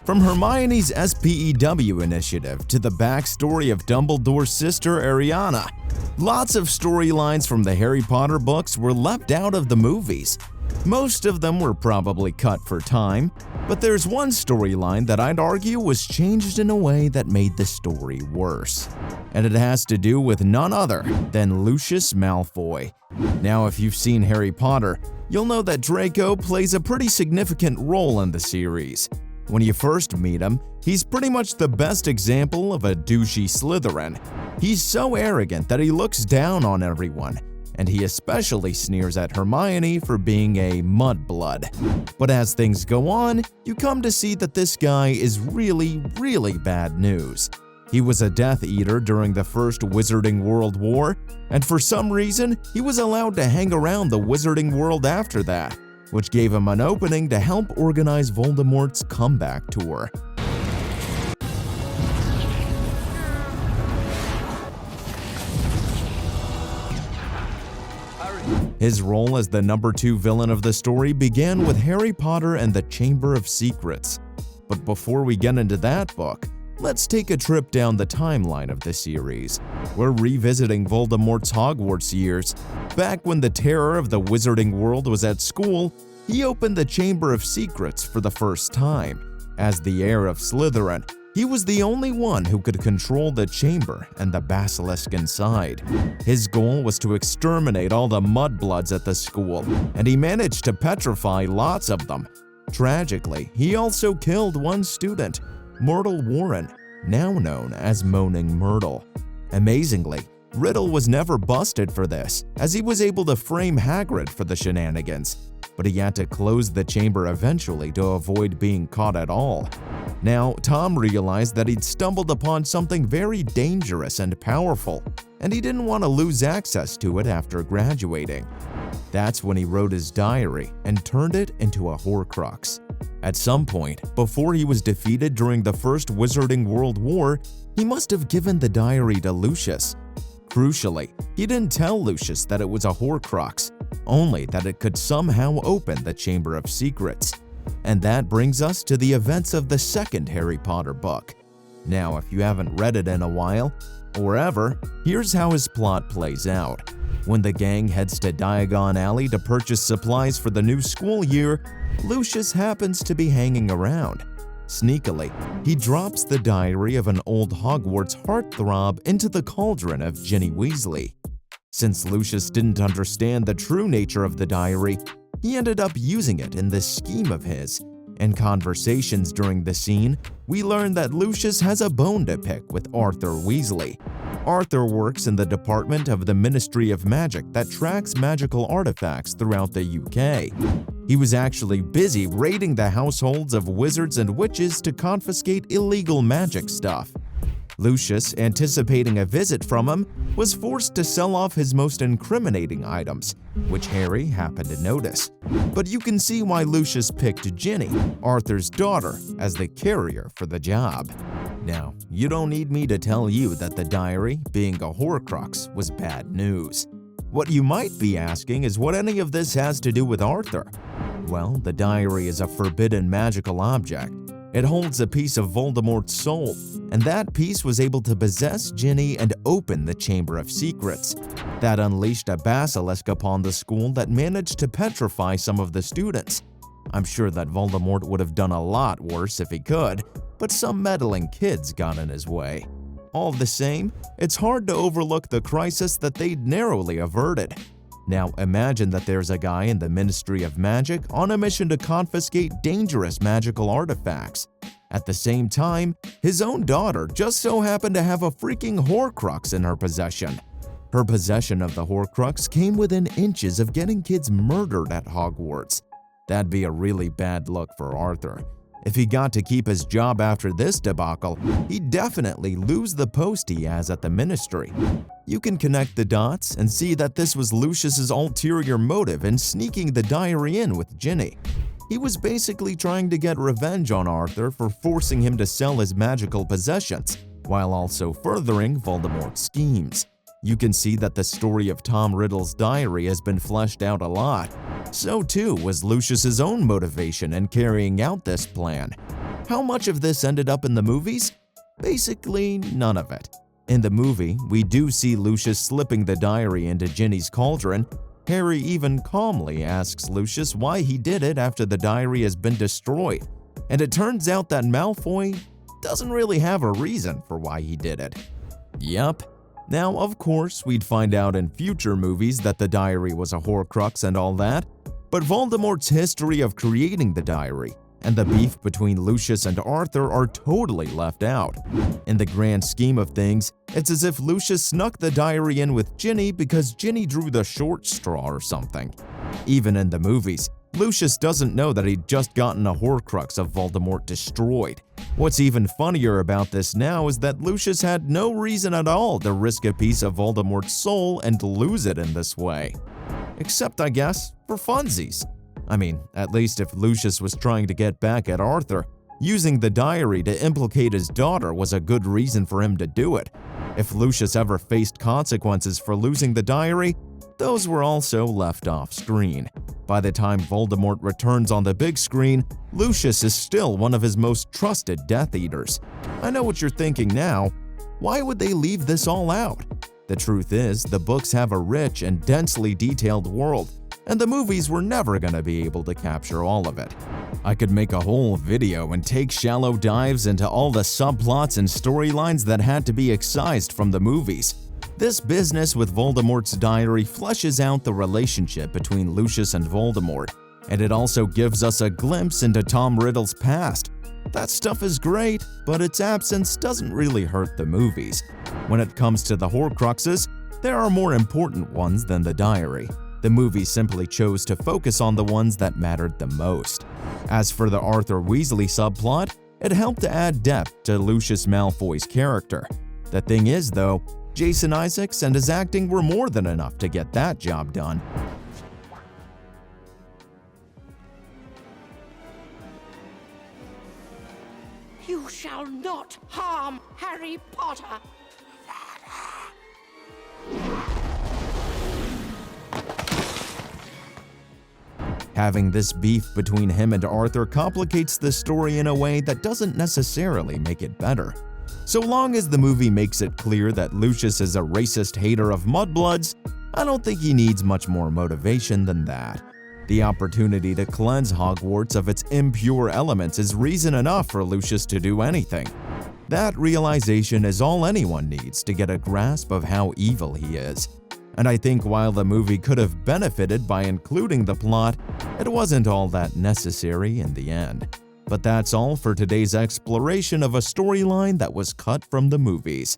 From Hermione's SPEW initiative to the backstory of Dumbledore's sister Ariana, lots of storylines from the Harry Potter books were left out of the movies. Most of them were probably cut for time, but there's one storyline that I'd argue was changed in a way that made the story worse. And it has to do with none other than Lucius Malfoy. Now, if you've seen Harry Potter, you'll know that Draco plays a pretty significant role in the series. When you first meet him, he's pretty much the best example of a douchey Slytherin. He's so arrogant that he looks down on everyone, and he especially sneers at Hermione for being a mudblood. But as things go on, you come to see that this guy is really bad news. He was a Death Eater during the First Wizarding World War, and for some reason, he was allowed to hang around the Wizarding World after that, which gave him an opening to help organize Voldemort's comeback tour. His role as the number 2 villain of the story began with Harry Potter and the Chamber of Secrets. But before we get into that book, let's take a trip down the timeline of the series. We're revisiting Voldemort's Hogwarts years. Back when the terror of the Wizarding World was at school, he opened the Chamber of Secrets for the first time. As the heir of Slytherin, he was the only one who could control the chamber and the basilisk inside. His goal was to exterminate all the mudbloods at the school, and he managed to petrify lots of them. Tragically, he also killed one student, Myrtle Warren, now known as Moaning Myrtle. Amazingly, Riddle was never busted for this, as he was able to frame Hagrid for the shenanigans, but he had to close the chamber eventually to avoid being caught at all. Now, Tom realized that he'd stumbled upon something very dangerous and powerful, and he didn't want to lose access to it after graduating. That's when he wrote his diary and turned it into a Horcrux. At some point, before he was defeated during the First Wizarding World War, he must have given the diary to Lucius. Crucially, he didn't tell Lucius that it was a Horcrux, only that it could somehow open the Chamber of Secrets. And that brings us to the events of the second Harry Potter book. Now, if you haven't read it in a while, or ever, here's how his plot plays out. When the gang heads to Diagon Alley to purchase supplies for the new school year, Lucius happens to be hanging around. Sneakily, he drops the diary of an old Hogwarts heartthrob into the cauldron of Ginny Weasley. Since Lucius didn't understand the true nature of the diary, he ended up using it in this scheme of his. In conversations during the scene, we learn that Lucius has a bone to pick with Arthur Weasley. Arthur works in the department of the Ministry of Magic that tracks magical artifacts throughout the UK. He was actually busy raiding the households of wizards and witches to confiscate illegal magic stuff. Lucius, anticipating a visit from him, was forced to sell off his most incriminating items, which Harry happened to notice. But you can see why Lucius picked Ginny, Arthur's daughter, as the carrier for the job. Now, you don't need me to tell you that the diary, being a Horcrux, was bad news. What you might be asking is what any of this has to do with Arthur. Well, the diary is a forbidden magical object. It holds a piece of Voldemort's soul, and that piece was able to possess Ginny and open the Chamber of Secrets. That unleashed a basilisk upon the school that managed to petrify some of the students. I'm sure that Voldemort would have done a lot worse if he could, but some meddling kids got in his way. All the same, it's hard to overlook the crisis that they'd narrowly averted. Now imagine that there's a guy in the Ministry of Magic on a mission to confiscate dangerous magical artifacts. At the same time, his own daughter just so happened to have a freaking Horcrux in her possession. Her possession of the Horcrux came within inches of getting kids murdered at Hogwarts. That'd be a really bad look for Arthur. If he got to keep his job after this debacle, he'd definitely lose the post he has at the ministry. You can connect the dots and see that this was Lucius's ulterior motive in sneaking the diary in with Ginny. He was basically trying to get revenge on Arthur for forcing him to sell his magical possessions, while also furthering Voldemort's schemes. You can see that the story of Tom Riddle's diary has been fleshed out a lot. So too was Lucius's own motivation in carrying out this plan. How much of this ended up in the movies? Basically, none of it. In the movie, we do see Lucius slipping the diary into Ginny's cauldron. Harry even calmly asks Lucius why he did it after the diary has been destroyed, and it turns out that Malfoy doesn't really have a reason for why he did it. Yup. Now, of course, we'd find out in future movies that the diary was a Horcrux and all that, but Voldemort's history of creating the diary and the beef between Lucius and Arthur are totally left out. In the grand scheme of things, it's as if Lucius snuck the diary in with Ginny because Ginny drew the short straw or something. Even in the movies, Lucius doesn't know that he'd just gotten a Horcrux of Voldemort destroyed. What's even funnier about this now is that Lucius had no reason at all to risk a piece of Voldemort's soul and lose it in this way. Except, I guess, for funsies. I mean, at least if Lucius was trying to get back at Arthur, using the diary to implicate his daughter was a good reason for him to do it. If Lucius ever faced consequences for losing the diary, those were also left off screen. By the time Voldemort returns on the big screen, Lucius is still one of his most trusted Death Eaters. I know what you're thinking now. Why would they leave this all out? The truth is, the books have a rich and densely detailed world, and the movies were never going to be able to capture all of it. I could make a whole video and take shallow dives into all the subplots and storylines that had to be excised from the movies. This business with Voldemort's diary fleshes out the relationship between Lucius and Voldemort, and it also gives us a glimpse into Tom Riddle's past. That stuff is great, but its absence doesn't really hurt the movies. When it comes to the Horcruxes, there are more important ones than the diary. The movie simply chose to focus on the ones that mattered the most. As for the Arthur Weasley subplot, it helped to add depth to Lucius Malfoy's character. The thing is, though, Jason Isaacs and his acting were more than enough to get that job done. You shall not harm Harry Potter. Having this beef between him and Arthur complicates the story in a way that doesn't necessarily make it better. So long as the movie makes it clear that Lucius is a racist hater of mudbloods, I don't think he needs much more motivation than that. The opportunity to cleanse Hogwarts of its impure elements is reason enough for Lucius to do anything. That realization is all anyone needs to get a grasp of how evil he is. And I think while the movie could have benefited by including the plot, it wasn't all that necessary in the end. But that's all for today's exploration of a storyline that was cut from the movies.